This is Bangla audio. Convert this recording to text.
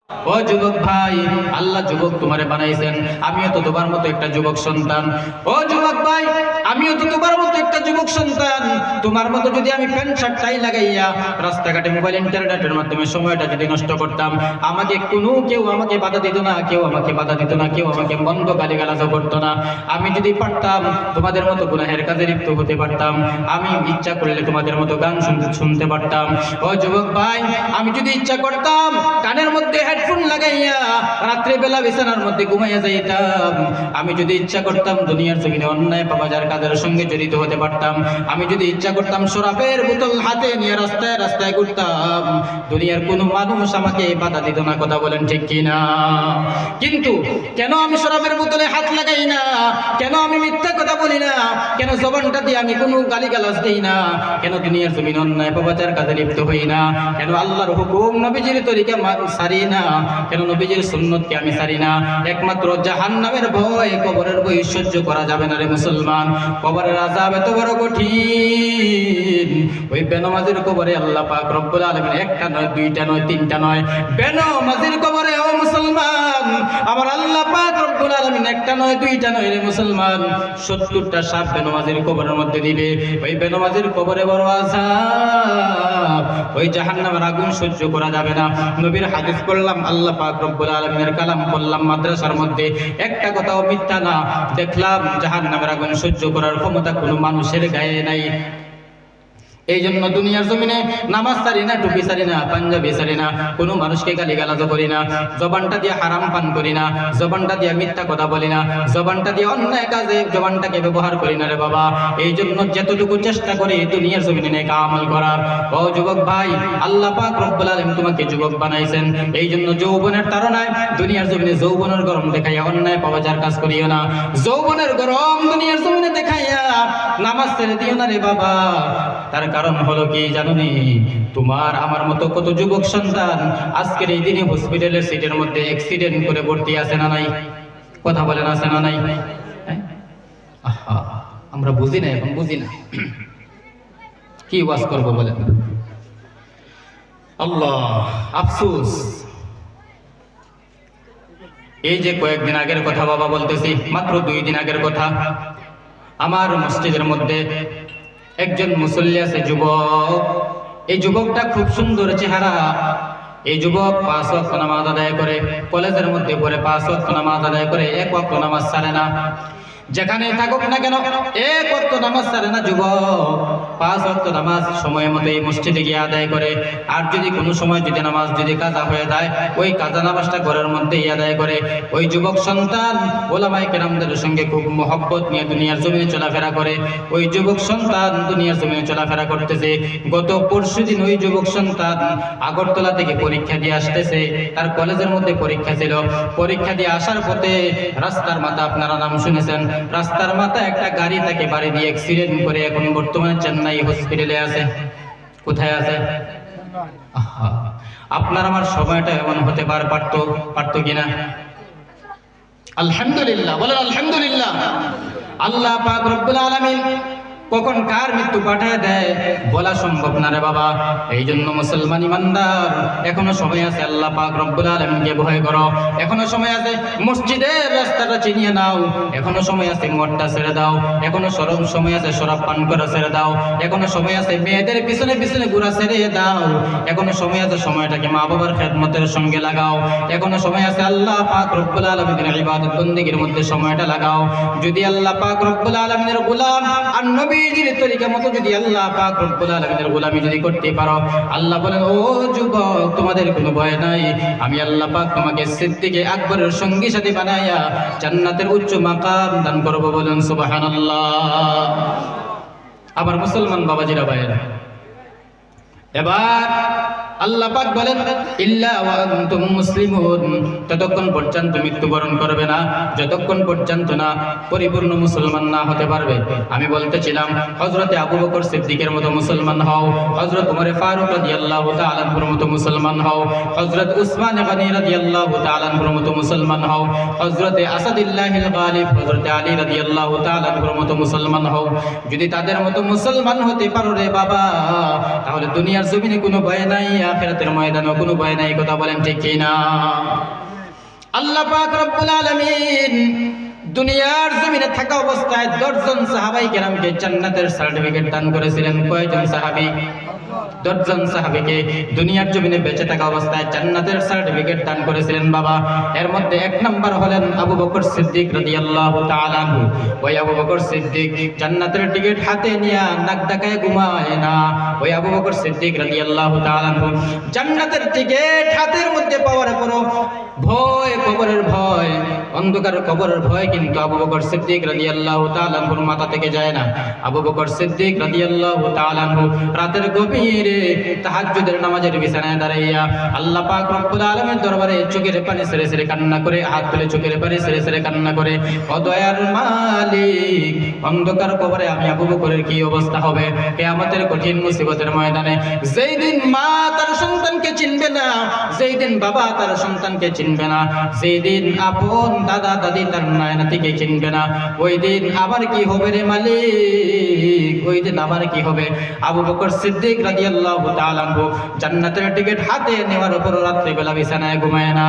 ও যুবক ভাই, আল্লাহ যুবক তোমারে বানাইছেন, আমিও তো তোমার মতো একটা যুবক সন্তান। ও যুবক ভাই, আমিও তো তোমার মতো একটা যুবক সন্তান। তোমার মতো যদি আমি প্যান্ট শার্ট টাই লাগাইয়া রাস্তাঘাটে মোবাইল ইন্টারনেটের মাধ্যমে সময়টা যদি নষ্ট করতাম, আমাকে কেউ আমাকে বাধা দিত না, কেউ আমাকে বাধা দিত না, কেউ আমাকে মন্দ গালিগালাজও করতো না। আমি যদি পারতাম তোমাদের মতো গুনাহের কাজে লিপ্ত হতে পারতাম, আমি ইচ্ছা করলে তোমাদের মতো গান শুনতে পারতাম। ও যুবক ভাই, আমি যদি ইচ্ছা করতাম কানের মধ্যে হেডফোন লাগাইয়া রাত্রে বেলা বিছানার মধ্যে ঘুমাইয়া যাইতাম। আমি যদি ইচ্ছা করতাম দুনিয়ার জমিনে অন্যায় পাপাজার কাজের সঙ্গে জড়িত হতে পারতাম। আমি যদি ইচ্ছা করতাম শরাবের বোতল হাতে নিয়ে রাস্তায় রাস্তায় ঘুরতাম, দুনিয়ার কোনো মানুষ আমাকে বাধা দিত না। কথা বলেন ঠিক কিনা? কিন্তু কেন আমি শরাবের বোতলে হাত লাগাই না? কেন আমি মিথ্যা কথা বলি না? কেন জবানটা দিয়ে আমি কোনো গালিগালাজ দিই না? কেন দুনিয়ার জমিন অন্যায় পাপাচার কাজে লিপ্ত হই না? কেন আল্লাহর হুকুম নবীজির তরিকা সারি না? কেন নবীজির সুন্নতকে আমি সারি না? একমাত্র জাহান্নামের ভয়, কবরের ভয় সহ্য করা যাবে না রে মুসলমান। কবরের আযাব এত বড় কঠিন, ওই বেনামাজির কবরে আল্লাহ পাক রব্বুল আলামিন একটা নয়, দুইটা নয়, তিনটা নয়, বেনামাজির কবরে ও মুসলমান আমার আল্লাহ পাক রব্বুল আলামিন একটা নয়, দুইটা নয় রে মুসলমান, 70টা সাপ বেনামাজির কবরের মধ্যে দিবে। ওই বেনামাজির কবরে বড় আযাব, ওই জাহান্নামের আগুন সহ্য করা যাবে না। নবীর হাদিস পড়লাম, আল্লাহ পাক রব্বুল আলামিনের কালাম পড়লাম মাদ্রাসার মধ্যে, একটা কথাও মিথ্যা না। দেখলাম জাহান্নামের আগুন সহ্য করার ক্ষমতা কোনো মানুষের গায়ে নাই। এই জন্য দুনিয়ার জমিনে নামাজ ছাড়ি না, টুপি ছাড়ি না, পাঞ্জাবি ছাড়ি না, কোনো মানুষকে গালিগালাজ করি না, জবানটা দিয়ে হারাম পান করি না, জবানটা দিয়ে মিথ্যা কথা বলি না, জবানটা দিয়ে অন্যায় কাজে জবানটাকে ব্যবহার করি না রে বাবা। এই জন্য যতটুকু চেষ্টা করি দুনিয়ার জমিনে নেক আমল করার। ও যুবক ভাই, আল্লাহ পাক রব্বুল আলামিন তোমাকে যুবক বানাইছেন, এই জন্য যৌবনের তাড়নায় দুনিয়ার জমিনে যৌবনের গরম দেখাইয়া অন্যায় পাপাচার কাজ করিও না। যৌবনের গরম দুনিয়ার জমিনে দেখাইয়া নামাজ ছেড়ে দিও না রে বাবা। তার কারণ হলো কি জানোনি? তোমার আমার মতো কত যুবক সন্তান আজকের এই দিনে হসপিটালের সিটের মধ্যে অ্যাক্সিডেন্ট করে ভর্তি আছে না নাই? কথা বলেন, আছে না নাই? আহা, আমরা বুঝি না, এখন বুঝি না, কি ওয়াজ করবো বলেন? আল্লাহ আফসোস। এই যে কয়েকদিন আগের কথা বাবা বলতেছি, মাত্র 2 দিন আগের কথা, আমার মসজিদের মধ্যে একজন মুসল্লি আছে, যুবক। এই যুবকটা খুব সুন্দর চেহারা। এই যুবক 5 ওয়াক্ত নামাজ আদায় করে, কলেজের মধ্যে পড়ে 5 ওয়াক্ত নামাজ আদায় করে, 1 ওয়াক্ত নামাজ ছাড়ে না। যেখানে থাকুক না কেন 1 ওয়াক্ত নামাজ ছাড়ে না যুবক। 5 ওয়াক্ত নামাজ সময় মতো এই মসজিদে গিয়ে আদায় করে। আর যদি কোনো সময় যদি নামাজ যদি কাজা হয়ে যায়, ওই কাজা নামাজটা ঘরের মধ্যেই আদায় করে। ওই যুবক সন্তান ওলামায়ে কেরামদের সঙ্গে খুব মহব্বত নিয়ে দুনিয়ার জমিনে চলাফেরা করে। ওই যুবক সন্তান দুনিয়ার জমিনে চলাফেরা করতেছে। গত পরশুদিন ওই যুবক সন্তান আগরতলা থেকে পরীক্ষা দিয়ে আসতেছে, তার কলেজের মধ্যে পরীক্ষা ছিল। পরীক্ষা দিয়ে আসার পথে রাস্তার মাথা, আপনারা নাম শুনেছেন, রাস্তার মাথা একটা গাড়ি তাকে বাড়ি দিয়ে অ্যাক্সিডেন্ট করে এখন বর্তমানে চেন্নাই হসপিটালে আছে। কোথায় আছে? আপনার আমার সময়টা এমন হতে পারতো কিনা? আলহামদুলিল্লাহ বলেন, আলহামদুলিল্লাহ। আল্লাহ পাক রব্বুল আলামিন কখন কার মৃত্যু পাঠায় দেয় বলা সম্ভব না রে বাবা। এই জন্য মুসলমান ইমানদার, এখনো সময় আছে, আল্লাহ পাক রব্বুল আলামিনকে ভয় করো। এখনো সময় আছে, মসজিদের রাস্তাটা চিনিয়ে নাও। এখনো সময় আছে, মদটা ছেড়ে দাও। এখনো সময় আছে, শরাব পান করা ছেড়ে দাও। এখনো সময় আছে, মেয়েদের পিছনে পিছনে ঘোরা ছেড়ে দাও। এখনো সময় আছে, সময়টাকে মা বাবার খেদমতের সঙ্গে লাগাও। এখনো সময় আছে, আল্লাহ পাক রব্বুল আলামিনের ইবাদত বন্দেগীর মধ্যে সময়টা লাগাও। যদি আল্লাহ পাক রব্বুল আলামিনের গোলাম আর নবীজির তরিকা মতো যদি আল্লাহ পাক রব্বুল আলামিনের গোলামি যদি করতে পারো, আল্লাহ বলেন, ও যুবক তোমাদের কোনো ভয় নাই, আমি আল্লাহ পাক তোমাকে সিদ্দিকে আকবরের সঙ্গী সাথী বানায়া জান্নাতের উচ্চ মাকাম দান করব। বলেন সুবহানাল্লাহ। আবার মুসলমান বাবাজিরা ভাইয়েরা, এবার আল্লাহ পাক বলেন, ইল্লা ওয়া আনতুম মুসলিমুন, ততক্ষণ পর্যন্ত মৃত্যুবরণ করবে না যতক্ষণ পর্যন্ত না পরিপূর্ণ মুসলমান না হতে পারবে। আমি বলতেছিলাম হযরতে আবু বকর সিদ্দিকের মতো মুসলমান হও, হযরত ওমর ফারুক রাদিয়াল্লাহু তাআলা আনহুর মতো মুসলমান হও, হযরত উসমান গনি রাদিয়াল্লাহু তাআলা আনহুর মতো মুসলমান হও, হযরতে আসাদুল্লাহিল গালিব হযরতে আলী রাদিয়াল্লাহু তাআলা আনহুর মতো মুসলমান হও। যদি তাদের মতো মুসলমান হতে পারো রে বাবা, তাহলে দুনিয়ার জমিনে কোনো ভয় নাই আখিরাতের ময়দানে কোনো ভয় নাই, কথা বলেন ঠিক কি না? আল্লাহ পাক রব্বুল আলামিন দুনিয়ার জমিনে থাকা অবস্থায় 10 জন সাহাবাই কেরামকে জান্নাতের সার্টিফিকেট দান করেছিলেন। কয়জন সাহাবী? 10 জন সাহাবীকে দুনিয়ার জমিনে বেঁচে থাকা অবস্থায় জান্নাতের সার্টিফিকেট দান করেছিলেন বাবা। এর মধ্যে 1 নাম্বার হলেন আবু বকর সিদ্দিক রাদিয়াল্লাহু তাআলা আনহু। ওই আবু বকর সিদ্দিক জান্নাতের টিকিট হাতে নিয়ে নাক ডাকায় ঘুমায় না। ওই আবু বকর সিদ্দিক রাদিয়াল্লাহু তাআলা আনহু জান্নাতের টিকিট হাতের মধ্যে পাওয়ার পরও ভয়, কবরের ভয়, অন্ধকার কবরের ভয় কিন্তু আবু বকর সিদ্দিক রাদিয়াল্লাহু তাআলা আনহুর মাথা থেকে যায় না। আবু বকর সিদ্দিক রাদিয়াল্লাহু তাআলা আনহু রাতের গভীরে তাহাজ্জুদের নামাজের বিছানায় দাঁড়াইয়া আল্লাহ পাক রব্বুল আলামিনের দরবারে চোখের পানি ছেড়ে ছেড়ে কান্না করে, হাত তুলে চোখের পানি ছেড়ে ছেড়ে কান্না করে, ও দয়ার মালিক, অন্ধকার কবরে আমি আবু বকরের কি অবস্থা হবে কিয়ামতের কঠিন মুসিবতের ময়দানে? যেই দিন মা তার সন্তানকে চিনবে না, যেই দিন বাবা তার সন্তানকে চিনবে না, যেই দিন আপন দাদা দাদি তার নাতিকে চিনবে না, ওই দিন আবার কি হবে রে মালিক? ওই দিন আবার কি হবে? আবু বকর সিদ্দিক রাদিয়াল্লাহু তাআলা আনহু জান্নাতের টিকিট হাতে নেওয়ার পর রাত্রিবেলা বিছানায় ঘুমায় না।